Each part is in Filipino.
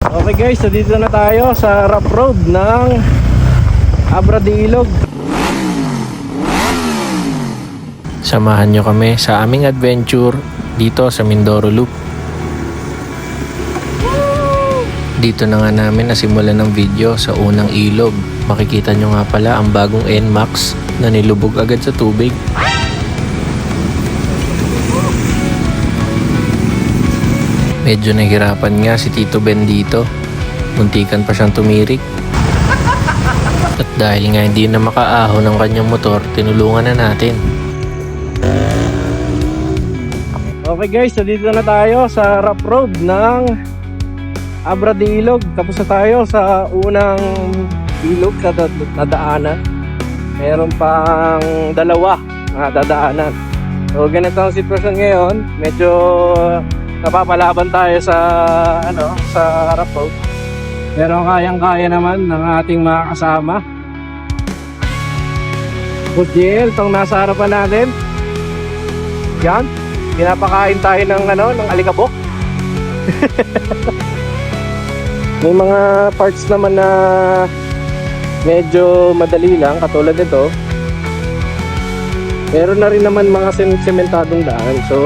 Okay guys, so dito na tayo sa rough road ng Abra de Ilog. Samahan nyo kami sa aming adventure dito sa Mindoro Loop. Dito na nga namin nasimulan ng video sa unang ilog. Makikita nyo nga pala ang bagong NMAX na nilubog agad sa tubig. Medyo nahirapan nga si Tito Ben dito. Muntikan pa siyang tumirik. At dahil nga hindi na makaahon ng kanyang motor, tinulungan na natin. Okay guys, so dito na tayo sa rough road ng Abra de Ilog. Tapos na tayo sa unang ilog sa nadaanan. Meron pang dalawa na dadaanan. So ganito ang sitwasyon ngayon. Medyo napapalaban tayo sa sa rough road. Pero kayang-kaya naman ng ating mga kasama. Budiel, itong nasa harapan natin. Yan, pinapakain tayo ng ng alikabok. May mga parts naman na medyo madali lang, katulad nito. Meron na rin naman mga sementadong daan. So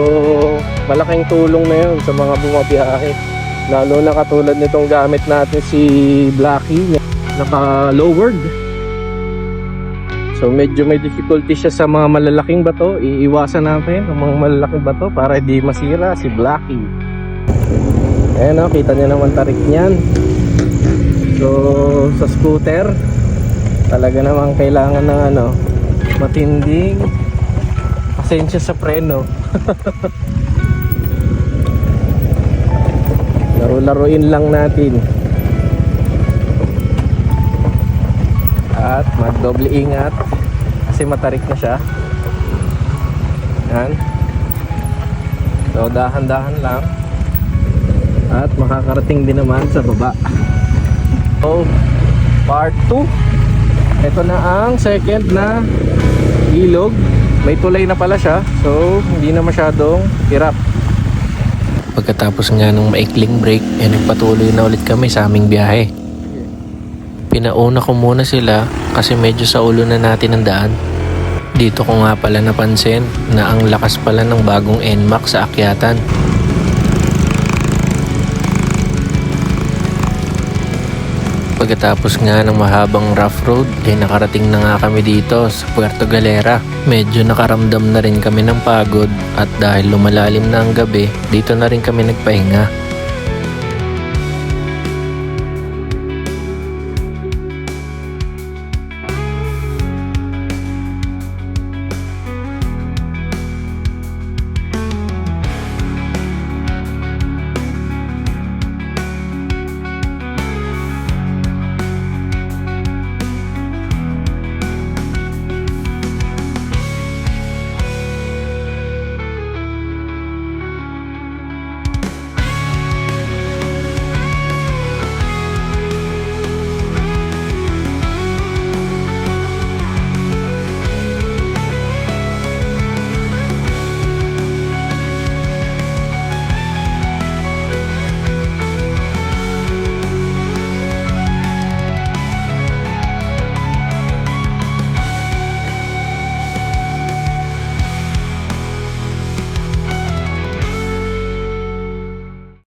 malaking tulong na yun sa mga bumabiyahe. Lalo na katulad nitong gamit natin si Blacky, naka-lowered. So medyo may difficulty siya sa mga malalaking bato. Iiwasan natin ang mga malalaking bato para hindi masira si Blacky. Ayan o, kita niya naman tarik niyan. So sa scooter, talaga namang kailangan ng matinding pasensya sa preno. Laro-laruin lang natin. At magdoble ingat kasi matarik na siya. Yan. So dahan-dahan lang. At makakarating din naman sa baba. So part 2. Ito na ang second na ilog. May tulay na pala siya. So hindi na masyadong hirap. Pagkatapos nga ng maikling break, nagpatuloy na ulit kami sa aming biyahe. Pinauna ko muna sila kasi medyo sa ulo na natin ang daan. Dito ko nga pala napansin na ang lakas pala ng bagong NMAX sa akyatan. Pagkatapos nga ng mahabang rough road, nakarating na nga kami dito sa Puerto Galera. Medyo nakaramdam na rin kami ng pagod at dahil lumalalim na ang gabi, dito na rin kami nagpahinga.